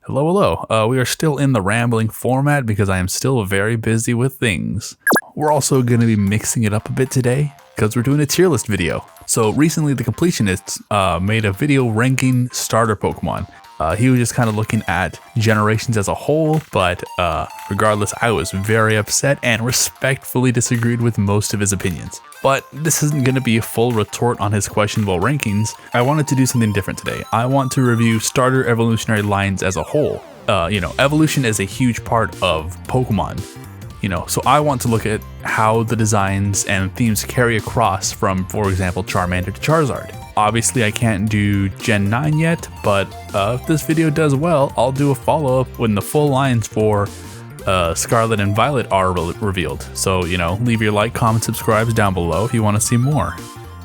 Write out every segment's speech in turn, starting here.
Hello, hello. We are still in the rambling format because I am still very busy with things. We're also going to be mixing it up a bit today because we're doing a tier list video. So recently the completionists made a video ranking starter Pokemon. He was just kind of looking at generations as a whole, but regardless, I was very upset and respectfully disagreed with most of his opinions. But this isn't going to be a full retort on his questionable rankings. I wanted to do something different today. I want to review starter evolutionary lines as a whole. Evolution is a huge part of Pokemon. So I want to look at how the designs and themes carry across from, for example, Charmander to Charizard. Obviously, I can't do Gen 9 yet, but if this video does well, I'll do a follow-up when the full lines for Scarlet and Violet are revealed. So, leave your like, comment, subscribes down below if you want to see more.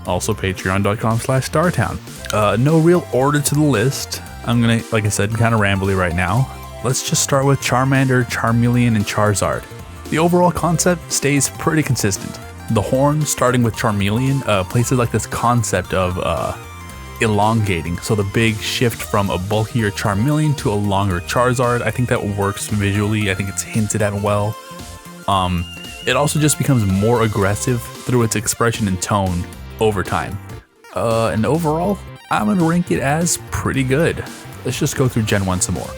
Also, patreon.com/startown. No real order to the list. I'm gonna, like I said, kind of rambly right now. Let's just start with Charmander, Charmeleon, and Charizard. The overall concept stays pretty consistent. The horn, starting with Charmeleon, places like this concept of elongating. So the big shift from a bulkier Charmeleon to a longer Charizard, I think that works visually. I think it's hinted at well. It also just becomes more aggressive through its expression and tone over time. And overall, I'm gonna rank it as pretty good. Let's just go through Gen 1 some more.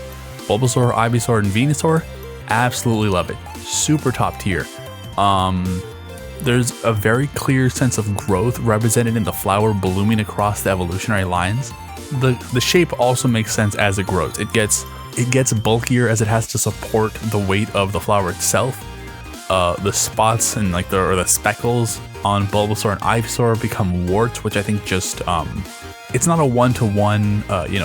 Bulbasaur, Ivysaur, and Venusaur, absolutely love it. Super top tier. There's a very clear sense of growth represented in the flower blooming across the evolutionary lines. The shape also makes sense as it grows. It gets bulkier as it has to support the weight of the flower itself. The spots and the speckles on Bulbasaur and Ivysaur become warts, which I think just it's not a one-to-one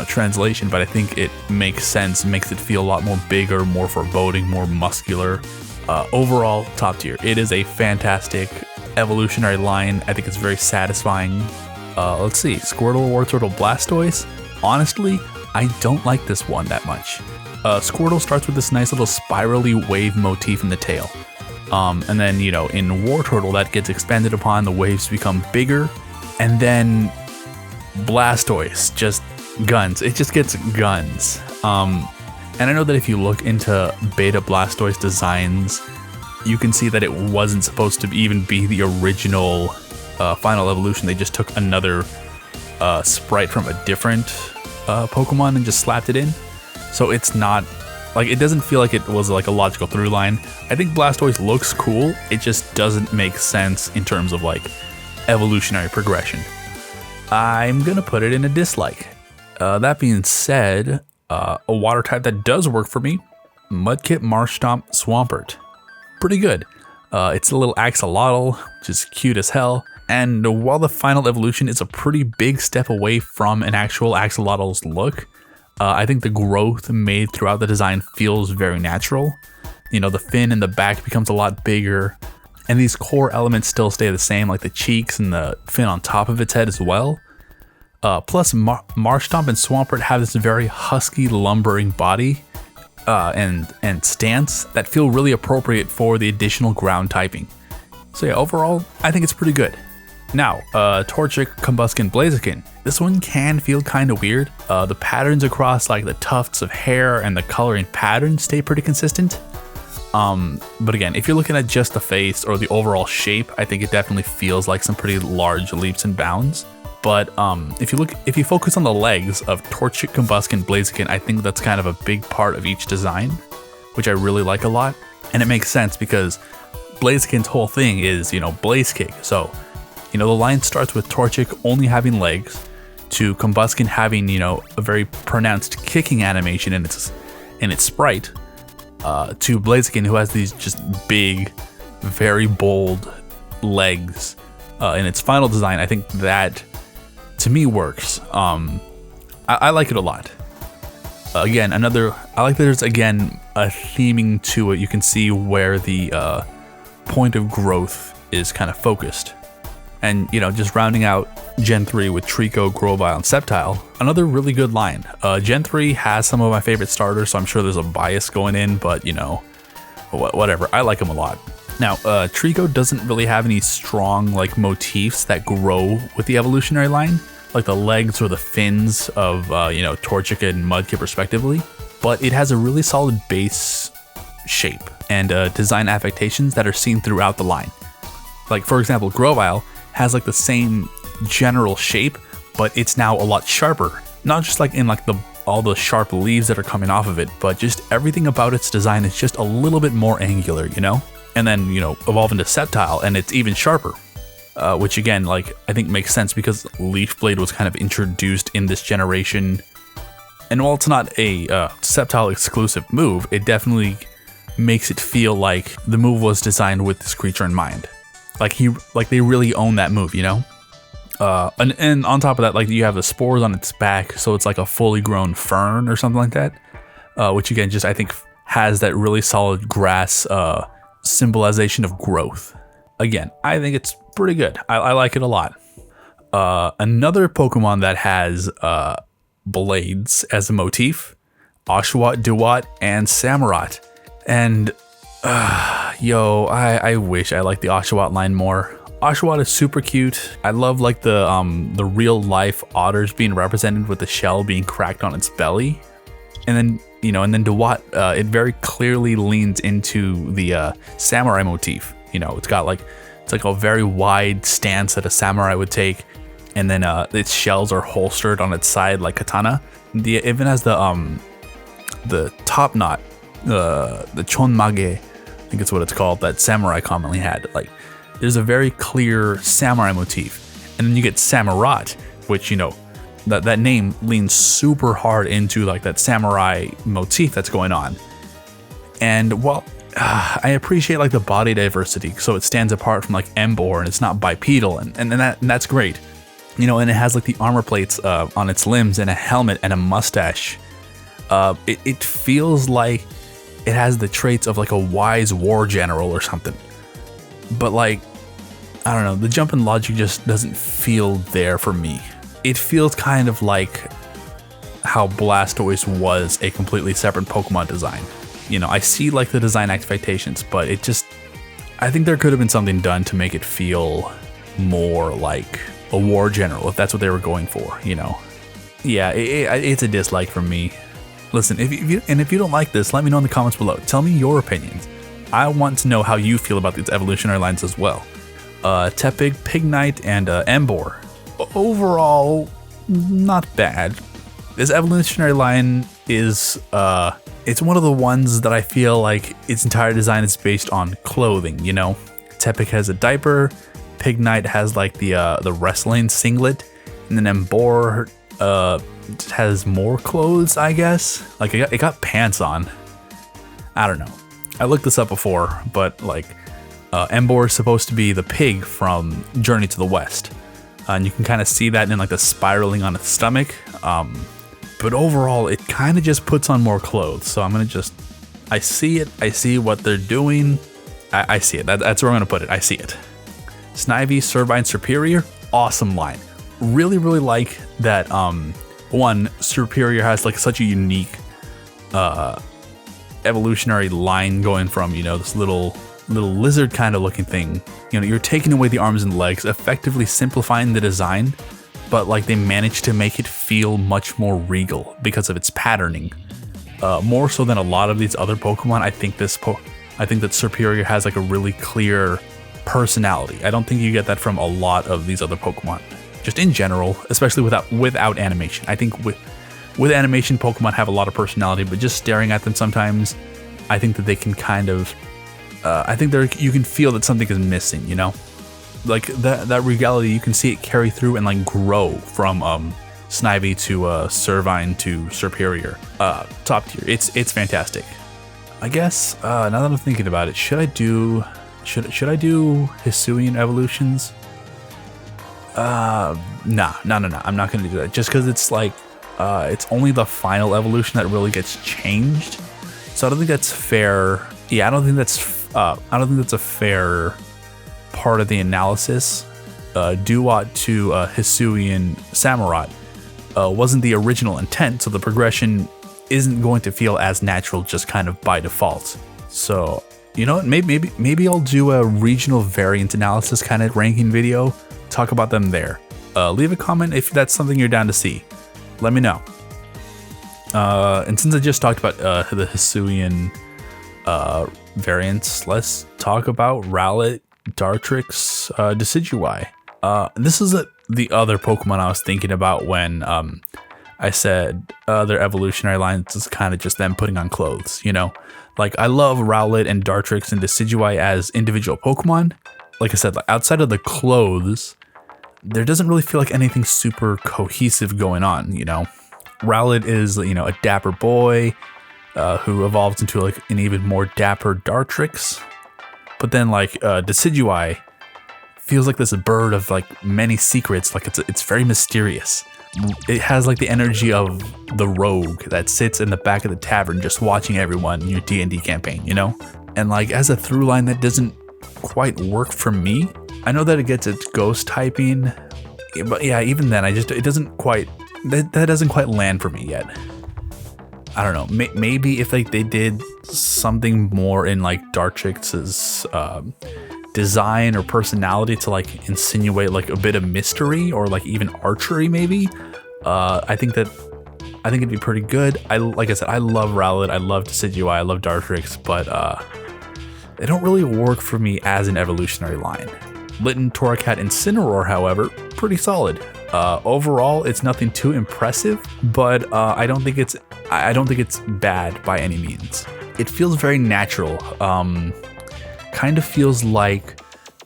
translation, but I think it makes sense, makes it feel a lot more bigger, more foreboding, more muscular. Overall, top tier. It is a fantastic evolutionary line. I think it's very satisfying. Let's see, Squirtle, Wartortle, Blastoise. Honestly, I don't like this one that much. Squirtle starts with this nice little spirally wave motif in the tail. And then, in Wartortle, that gets expanded upon, the waves become bigger. And then Blastoise, just guns. It just gets guns. And I know that if you look into beta Blastoise designs, you can see that it wasn't supposed to even be the original final evolution. They just took another sprite from a different Pokemon and just slapped it in. So it's not, it doesn't feel like it was a logical through line. I think Blastoise looks cool. It just doesn't make sense in terms of evolutionary progression. I'm going to put it in a dislike. That being said, a water type that does work for me, Mudkip, Marshtomp, Swampert. Pretty good. It's a little axolotl, which is cute as hell. And while the final evolution is a pretty big step away from an actual axolotl's look, I think the growth made throughout the design feels very natural. The fin in the back becomes a lot bigger, and these core elements still stay the same, like the cheeks and the fin on top of its head as well. Plus, Marshtomp and Swampert have this very husky, lumbering body and stance that feel really appropriate for the additional ground typing. So yeah, overall, I think it's pretty good. Now, Torchic, Combusken, Blaziken. This one can feel kind of weird. The patterns across the tufts of hair and the coloring pattern stay pretty consistent. But again, if you're looking at just the face or the overall shape, I think it definitely feels like some pretty large leaps and bounds. But if you focus on the legs of Torchic, Combusken, Blaziken, I think that's kind of a big part of each design, which I really like a lot. And it makes sense because Blaziken's whole thing is, Blaze Kick. So, the line starts with Torchic only having legs, to Combusken having, a very pronounced kicking animation in its sprite, to Blaziken, who has these just big, very bold legs in its final design. I think that, to me, works. I like it a lot. I like that there's a theming to it. You can see where the point of growth is kind of focused. And, just rounding out Gen 3 with Trico, Grovyle, and Sceptile, another really good line. Gen 3 has some of my favorite starters, so I'm sure there's a bias going in, but, whatever. I like them a lot. Now, Trico doesn't really have any strong motifs that grow with the evolutionary line, like the legs or the fins of Torchic and Mudkip respectively. but it has a really solid base shape and design affectations that are seen throughout the line. Like for example, Grovyle has like the same general shape, but it's now a lot sharper. Not just like in like all the sharp leaves that are coming off of it, but just everything about its design is just a little bit more angular, you know? And then, you know, evolve into Sceptile and it's even sharper. Which again, like, I think makes sense because Leaf Blade was kind of introduced in this generation. And while it's not a Sceptile exclusive move, it definitely makes it feel like the move was designed with this creature in mind. Like they really own that move, you know? And on top of that, like you have the spores on its back, so it's like a fully grown fern or something like that. Which again, just I think has that really solid grass symbolization of growth. Again, I think it's pretty good. I like it a lot. Another Pokemon that has blades as a motif, Oshawott, Duat, and Samurott. And I wish I liked the Oshawott line more. Oshawott is super cute. I love like the real life otters being represented with the shell being cracked on its belly. And then, you know, and then Duat, it very clearly leans into the samurai motif. You know, it's got like, it's like a very wide stance that a samurai would take. And then its shells are holstered on its side like katana. It even has the top knot, the chonmage, I think it's what it's called, that samurai commonly had. Like, there's a very clear samurai motif. And then you get Samurott, which, you know, that name leans super hard into like that samurai motif that's going on. And well, I appreciate like the body diversity, so it stands apart from like Emboar and it's not bipedal, and that's great. You know, and it has like the armor plates on its limbs and a helmet and a mustache. It feels like it has the traits of like a wise war general or something. But like, I don't know, the jump in logic just doesn't feel there for me. It feels kind of like how Blastoise was a completely separate Pokemon design. You know, I see like the design expectations, but it just, I think there could have been something done to make it feel more like a war general, if that's what they were going for, you know. Yeah, it's a dislike from me. Listen, if you don't like this, let me know in the comments below. Tell me your opinions. I want to know how you feel about these evolutionary lines as well. Tepig, Pignite, and Emboar. Overall, not bad. This evolutionary line is it's one of the ones that I feel like its entire design is based on clothing, you know. Tepig has a diaper, Pignite has like the wrestling singlet, and then Emboar has more clothes, I guess. Like it got pants on. I don't know. I looked this up before, but like Emboar is supposed to be the pig from Journey to the West. And you can kind of see that in like the spiraling on its stomach. But overall, it kind of just puts on more clothes. So I'm going to just, I see it. I see what they're doing. I see it. That's where I'm going to put it. I see it. Snivy, Servine, Superior. Awesome line. Really, really like that. One, Superior has like such a unique evolutionary line going from, you know, this little lizard kind of looking thing. You know, you're taking away the arms and legs, effectively simplifying the design, but like they managed to make it feel much more regal because of its patterning. More so than a lot of these other Pokemon, I think that Superior has like a really clear personality. I don't think you get that from a lot of these other Pokemon. Just in general, especially without animation. I think with animation, Pokemon have a lot of personality, but just staring at them sometimes, I think that they can kind of I think you can feel that something is missing, you know? Like that regality, you can see it carry through and like grow from Snivy to Servine to Superior. Top tier. It's fantastic. I guess now that I'm thinking about it, should I do Hisuian evolutions? Nah, I'm not gonna do that. Just because it's like it's only the final evolution that really gets changed. So I don't think that's fair. Yeah, I don't think that's a fair part of the analysis. Duat to Hisuian Samurott wasn't the original intent, so the progression isn't going to feel as natural just kind of by default. So, you know what, maybe I'll do a regional variant analysis kind of ranking video, talk about them there. Leave a comment if that's something you're down to see. Let me know. And since I just talked about the Hisuian variants, let's talk about Rowlet, Dartrix, Decidueye. This is the other Pokemon I was thinking about when I said their evolutionary lines is kind of just them putting on clothes, you know? Like, I love Rowlet and Dartrix and Decidueye as individual Pokemon. Like I said, like, outside of the clothes, there doesn't really feel like anything super cohesive going on, you know? Rowlet is, you know, a dapper boy who evolves into like an even more dapper Dartrix. But then like Decidueye feels like this bird of like many secrets. Like it's very mysterious. It has like the energy of the rogue that sits in the back of the tavern just watching everyone in your D&D campaign, you know? And like as a through line that doesn't quite work for me. I know that it gets its ghost typing, but yeah, even then it doesn't quite, that doesn't quite land for me yet. I don't know, maybe if like they did something more in like Dartrix's design or personality to like insinuate like a bit of mystery or like even archery maybe, I think it'd be pretty good. Like I said, I love Rowlet, I love Decidueye, I love Dartrix, but they don't really work for me as an evolutionary line. Litten, Torracat, and Incineroar, however, pretty solid. Overall, it's nothing too impressive, but I don't think it's bad by any means. It feels very natural. Kind of feels like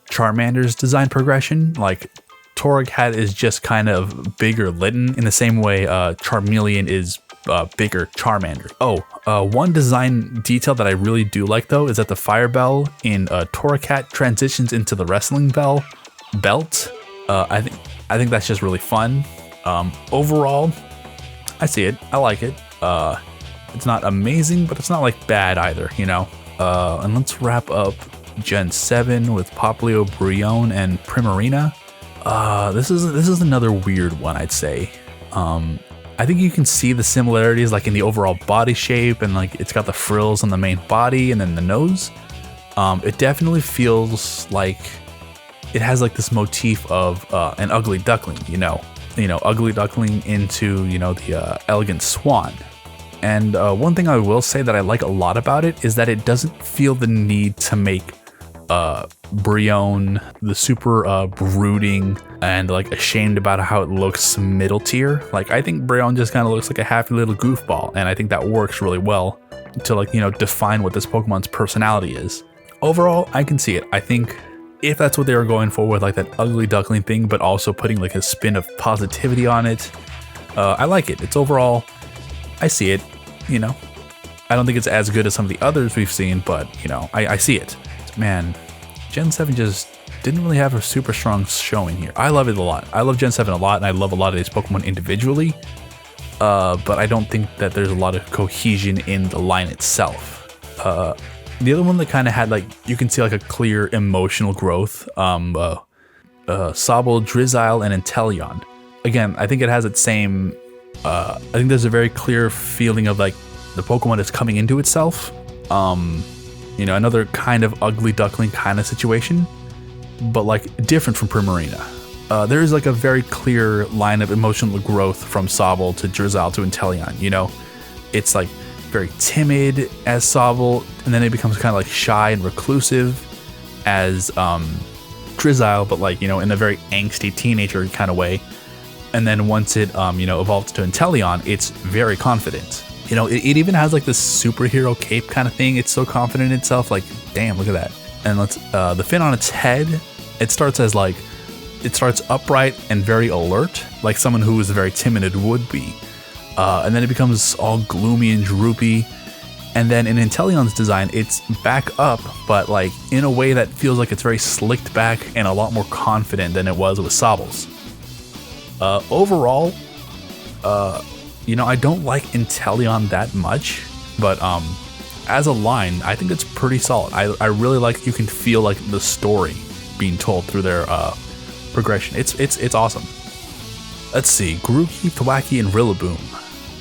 Charmander's design progression. Like Torracat is just kind of bigger Litten in the same way Charmeleon is bigger Charmander. One design detail that I really do like though is that the Fire Bell in Torracat transitions into the Wrestling Belt. I think that's just really fun. Overall, I see it. I like it. It's not amazing, but it's not like bad either, you know. And let's wrap up Gen 7 with Popplio, Brionne, and Primarina. This is another weird one, I'd say. I think you can see the similarities like in the overall body shape and like it's got the frills on the main body and then the nose. It definitely feels like it has like this motif of an ugly duckling, you know, ugly duckling into, you know, the elegant swan. And one thing I will say that I like a lot about it is that it doesn't feel the need to make Brionne the super brooding and like ashamed about how it looks middle tier. Like I think Brionne just kind of looks like a happy little goofball, and I think that works really well to like, you know, define what this Pokemon's personality is. Overall, I can see it. I think if that's what they were going for with like that ugly duckling thing, but also putting like a spin of positivity on it, I like it. It's overall, I see it, you know. I don't think it's as good as some of the others we've seen, but you know, I see it. Man, Gen 7 just didn't really have a super strong showing here. I love it a lot. I love Gen 7 a lot, and I love a lot of these Pokemon individually, but I don't think that there's a lot of cohesion in the line itself. The other one that kind of had like, you can see like a clear emotional growth, Sobble, Drizzile, and Inteleon. Again, I think it has its same, I think there's a very clear feeling of like the Pokemon is coming into itself. You know, another kind of ugly duckling kind of situation, but like different from Primarina. There is like a very clear line of emotional growth from Sobble to Drizzile to Inteleon, you know? It's like very timid as Sobble, and then it becomes kind of like shy and reclusive as Drizzile, but like, you know, in a very angsty teenager kind of way. And then once it, you know, evolves to Inteleon, it's very confident. You know, it even has like this superhero cape kind of thing. It's so confident in itself, like, damn, look at that. And let's, the fin on its head, it starts as like, it starts upright and very alert, like someone who is very timid would be. And then it becomes all gloomy and droopy. And then in Inteleon's design, it's back up, but like in a way that feels like it's very slicked back and a lot more confident than it was with Sobble's. Overall, you know, I don't like Inteleon that much, but as a line, I think it's pretty solid. I really like, you can feel like the story being told through their progression. It's awesome. Let's see, Grookey, Thwackey, and Rillaboom.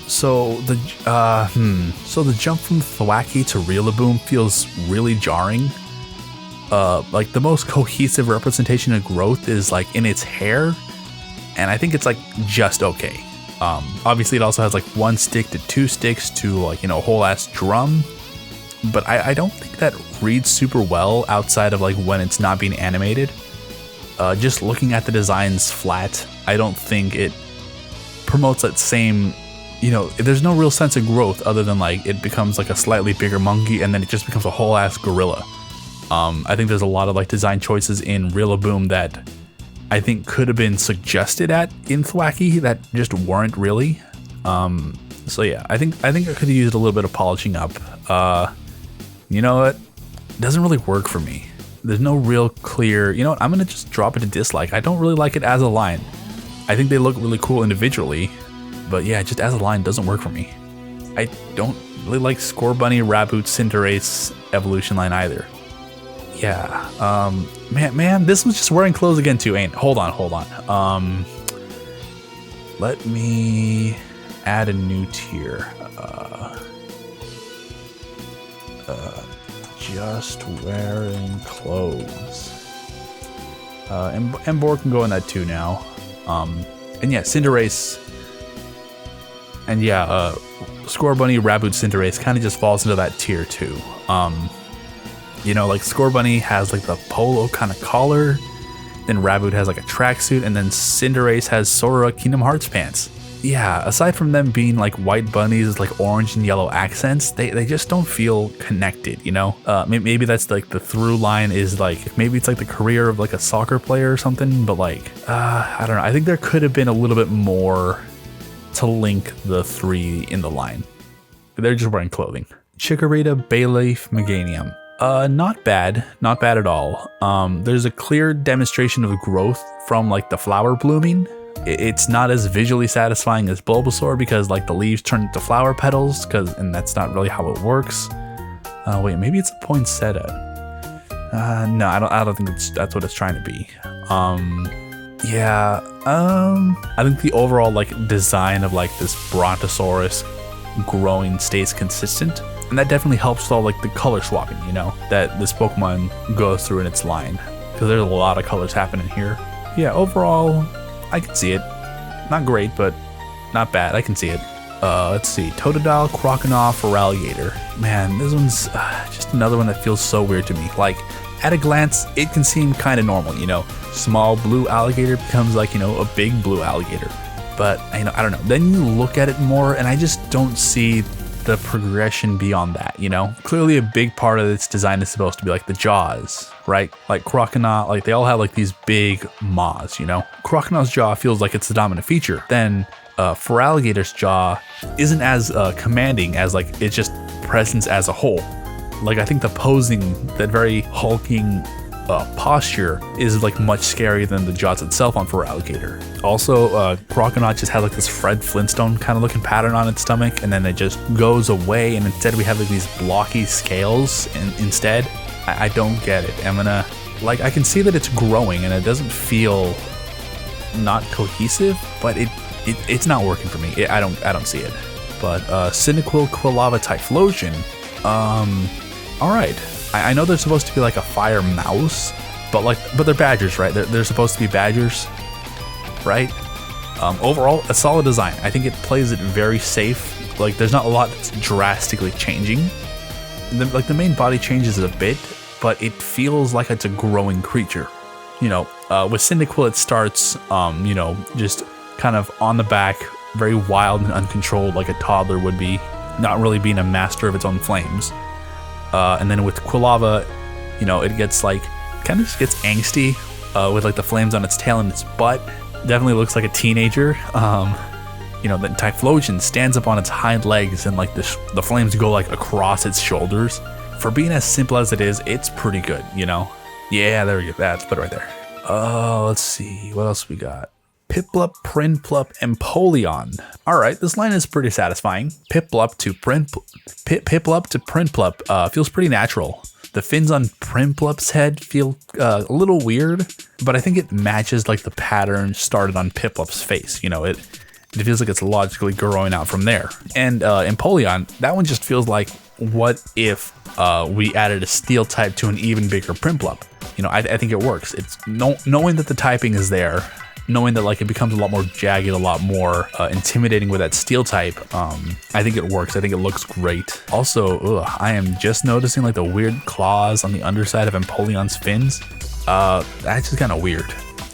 So the jump from Thwackey to Rillaboom feels really jarring. Like the most cohesive representation of growth is like in its hair, and I think it's like just okay. Obviously, it also has like 1 stick to 2 sticks to like, you know, a whole ass drum. But I don't think that reads super well outside of like when it's not being animated. Just looking at the designs flat, I don't think it promotes that same, you know, there's no real sense of growth other than like it becomes like a slightly bigger monkey and then it just becomes a whole ass gorilla. I think there's a lot of like design choices in Rillaboom that I think could have been suggested in Thwackey that just weren't really. So yeah, I think I could have used a little bit of polishing up. You know what? It doesn't really work for me. There's no real clear, you know what? I'm gonna just drop it to dislike. I don't really like it as a line. I think they look really cool individually, but yeah, just as a line doesn't work for me. I don't really like Scorbunny, Raboot, Cinderace evolution line either. Yeah, man, this one's just wearing clothes again too, ain't? Hold on. Let me add a new tier. Just wearing clothes. And Boar can go in that too now. And yeah, Cinderace. And yeah, Scorbunny, Raboot, Cinderace kind of just falls into that tier too. You know, like Scorbunny has like the polo kind of collar, then Raboot has like a tracksuit, and then Cinderace has Sora Kingdom Hearts pants. Yeah, aside from them being like white bunnies, like orange and yellow accents, they just don't feel connected, you know? Maybe that's like the through line is like, maybe it's like the career of like a soccer player or something, but like, I don't know. I think there could have been a little bit more to link the 3 in the line. They're just wearing clothing. Chikorita, Bayleaf, Meganium. Not bad at all. There's a clear demonstration of growth from like the flower blooming. It's not as visually satisfying as Bulbasaur because like the leaves turn into flower petals, and that's not really how it works. Wait, maybe it's a poinsettia. No, I don't think that's what it's trying to be. Yeah, I think the overall like design of like this Brontosaurus growing stays consistent, and that definitely helps with all like the color swapping, you know, that this Pokemon goes through in its line, because there's a lot of colors happening here. Yeah, overall, I can see it. Not great, but not bad. I can see it. Let's see. Totodile, Croconaw, Feraligatr. Man, this one's just another one that feels so weird to me. Like, at a glance, it can seem kind of normal, you know. Small blue alligator becomes like, you know, a big blue alligator. But, you know, I don't know. Then you look at it more, and I just don't see the progression beyond that, you know? Clearly a big part of its design is supposed to be like the jaws, right? Like Croconaw, like they all have like these big maws, you know? Croconaw's jaw feels like it's the dominant feature. Then Feraligator's jaw isn't as commanding as like it's just presence as a whole. Like I think the posing, that very hulking posture is like much scarier than the jaws itself on Feraligatr. Also, Croconaw just has like this Fred Flintstone kind of looking pattern on its stomach, and then it just goes away, and instead we have like these blocky scales instead. I don't get it. I can see that it's growing and it doesn't feel not cohesive, but it's not working for me. I don't see it. But Cyndaquil, Quilava, Typhlosion. All right. I know they're supposed to be like a fire mouse, but they're badgers, right? They're supposed to be badgers, right? Overall, a solid design. I think it plays it very safe. Like there's not a lot that's drastically changing. The main body changes a bit, but it feels like it's a growing creature. You know, with Cyndaquil, it starts, you know, just kind of on the back, very wild and uncontrolled, like a toddler would be, not really being a master of its own flames. And then with Quilava, you know, it gets like, kind of just gets angsty with like the flames on its tail and its butt. Definitely looks like a teenager. You know, then Typhlosion stands up on its hind legs and like the flames go like across its shoulders. For being as simple as it is, it's pretty good, you know? Yeah, there we go. That's put it right there. Let's see. What else we got? Piplup, Prinplup, Empoleon. Alright, this line is pretty satisfying. Piplup to Prinplup feels pretty natural. The fins on Prinplup's head feel a little weird, but I think it matches like the pattern started on Piplup's face. You know, it feels like it's logically growing out from there. And Empoleon, that one just feels like, what if we added a steel type to an even bigger Prinplup? You know, I think it works. It's knowing that the typing is there, knowing that like it becomes a lot more jagged, a lot more intimidating with that steel type, I think it works. I think it looks great. Also, I am just noticing like the weird claws on the underside of Empoleon's fins. That's just kind of weird.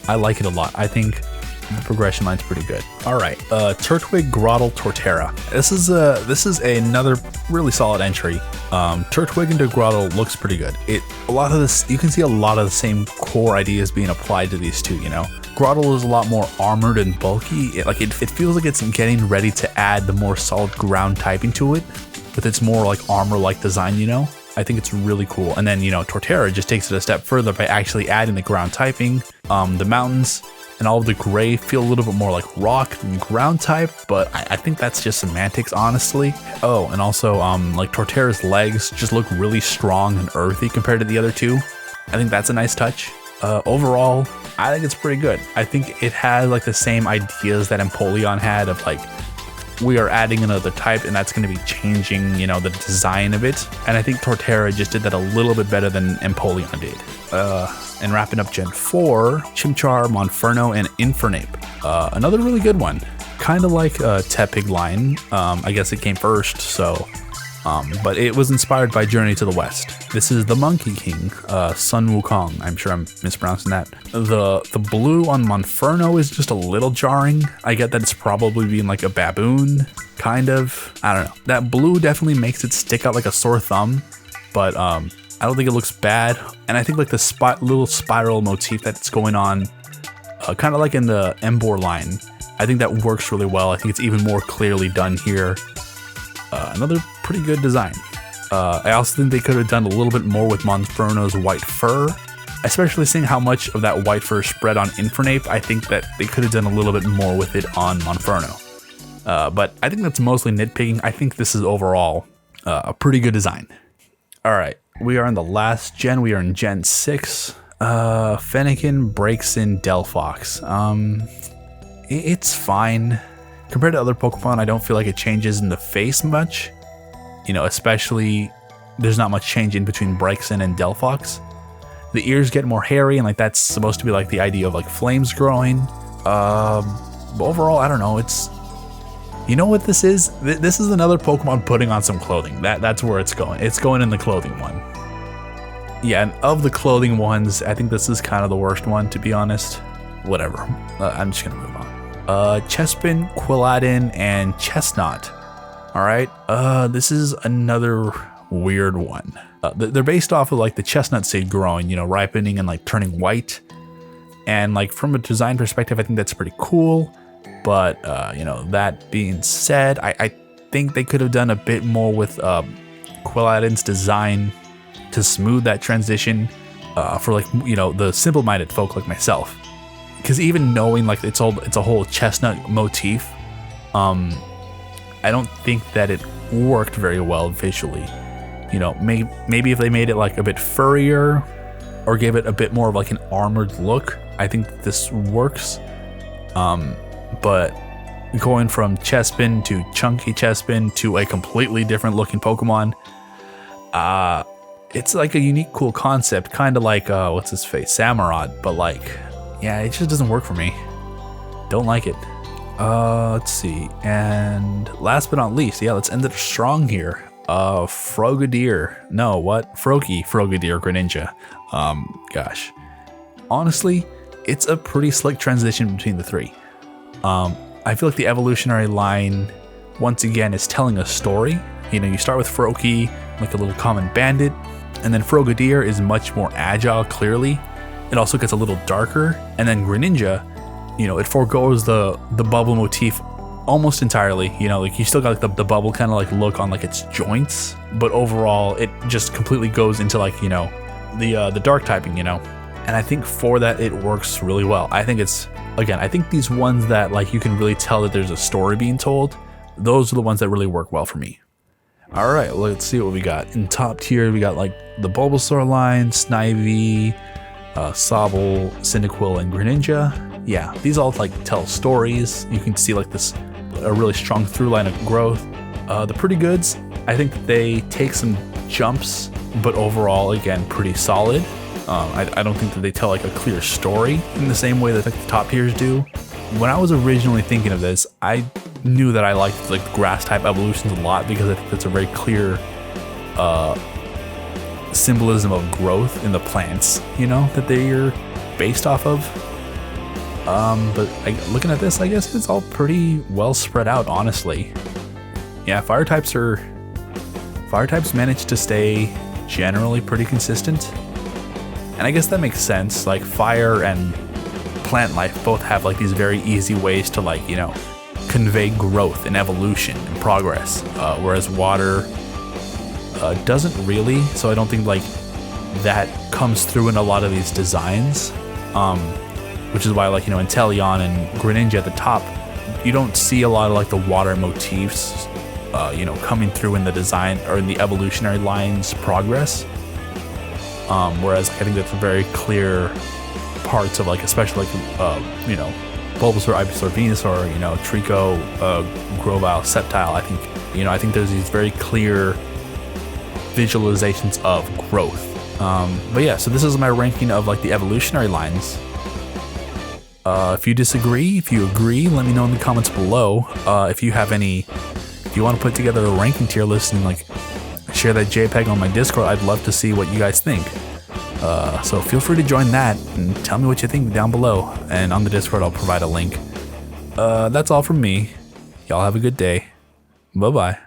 I like it a lot. I think the progression line's pretty good. All right, Turtwig, Grotle, Torterra. This is another really solid entry. Turtwig into Grotle looks pretty good. A lot of this, you can see a lot of the same core ideas being applied to these two. You know, Grotle is a lot more armored and bulky. It feels like it's getting ready to add the more solid ground typing to it, with its more like armor-like design. You know, I think it's really cool. And then, you know, Torterra just takes it a step further by actually adding the ground typing. The mountains and all of the gray feel a little bit more like rock than ground type, but I think that's just semantics, honestly. Oh, and also like Torterra's legs just look really strong and earthy compared to the other two. I think that's a nice touch. Overall, I think it's pretty good. I think it has like the same ideas that Empoleon had of like, we are adding another type and that's going to be changing, you know, the design of it. And I think Torterra just did that a little bit better than Empoleon did. And wrapping up Gen 4, Chimchar, Monferno, and Infernape. Another really good one. Kind of like Tepig line. I guess it came first, so... but it was inspired by Journey to the West. This is the Monkey King, Sun Wukong. I'm sure I'm mispronouncing that. The blue on Monferno is just a little jarring. I get that it's probably being like a baboon, kind of. I don't know. That blue definitely makes it stick out like a sore thumb, but I don't think it looks bad. And I think like the little spiral motif that's going on, kind of like in the Emboar line, I think that works really well. I think it's even more clearly done here. Another pretty good design. I also think they could have done a little bit more with Monferno's white fur, especially seeing how much of that white fur spread on Infernape. I think that they could have done a little bit more with it on Monferno. But I think that's mostly nitpicking. I think this is overall a pretty good design. All right, we are in the last gen. We are in Gen 6. Fennekin, Braixen, Delphox. It's fine. Compared to other Pokemon, I don't feel like it changes in the face much. You know, especially there's not much change in between Braixen and Delphox. The ears get more hairy, and like that's supposed to be like the idea of like flames growing. But overall, I don't know. It's, you know what this is? This is another Pokemon putting on some clothing. That's where it's going. It's going in the clothing one. Yeah, and of the clothing ones, I think this is kind of the worst one, to be honest. Whatever. I'm just gonna move on. Chespin, Quilladin, and Chestnut. All right. This is another weird one. They're based off of like the chestnut seed growing, you know, ripening and like turning white. And like from a design perspective, I think that's pretty cool. But you know, that being said, I think they could have done a bit more with Quilladin's design to smooth that transition for like, you know, the simple-minded folk like myself. Because even knowing like it's a whole chestnut motif, I don't think that it worked very well visually. You know, maybe if they made it like a bit furrier or gave it a bit more of like an armored look, I think this works. But going from Chespin to Chunky Chespin to a completely different looking Pokemon, it's like a unique, cool concept, kind of like what's his face, Samurott, but like, yeah, it just doesn't work for me. Don't like it. Let's see. And last but not least, yeah, let's end it strong here. Frogadier. No, what? Frogadier Greninja. Gosh. Honestly, it's a pretty slick transition between the three. I feel like the evolutionary line, once again, is telling a story. You know, you start with Froakie, like a little common bandit, and then Frogadier is much more agile, clearly. It also gets a little darker, and then Greninja, you know, it forgoes the bubble motif almost entirely. You know, like you still got like the bubble kind of like look on like its joints, but overall it just completely goes into like, you know, the dark typing, you know. And I think for that it works really well. I think it's, again, I think these ones that like you can really tell that there's a story being told, those are the ones that really work well for me. All right, let's see what we got. In top tier, we got like the Bulbasaur line, Snivy, Sobble, Cyndaquil, and Greninja. Yeah, these all like tell stories. You can see like this, a really strong through line of growth. The Pretty Goods, I think they take some jumps, but overall, again, pretty solid. I don't think that they tell like a clear story in the same way that like the top tiers do. When I was originally thinking of this, I knew that I liked like the grass type evolutions a lot because I think that's a very clear symbolism of growth in the plants, you know, that they're based off of. But looking at this, I guess it's all pretty well spread out, honestly. Yeah, fire types manage to stay generally pretty consistent. And I guess that makes sense. Like fire and plant life both have like these very easy ways to like, you know, convey growth and evolution and progress. Whereas water doesn't really. So I don't think like that comes through in a lot of these designs. Which is why, like, you know, in Teleon and Greninja at the top, you don't see a lot of like the water motifs, you know, coming through in the design or in the evolutionary line's progress. Whereas I think that's very clear parts of like, especially like, you know, Bulbasaur, Ivysaur, Venusaur, you know, Trico, Grovyle, Sceptile. I think there's these very clear visualizations of growth. But yeah, so this is my ranking of like the evolutionary lines. If you disagree, if you agree, let me know in the comments below. If you want to put together a ranking tier list and like share that JPEG on my Discord, I'd love to see what you guys think. So feel free to join that and tell me what you think down below. And on the Discord, I'll provide a link. That's all from me. Y'all have a good day. Bye-bye.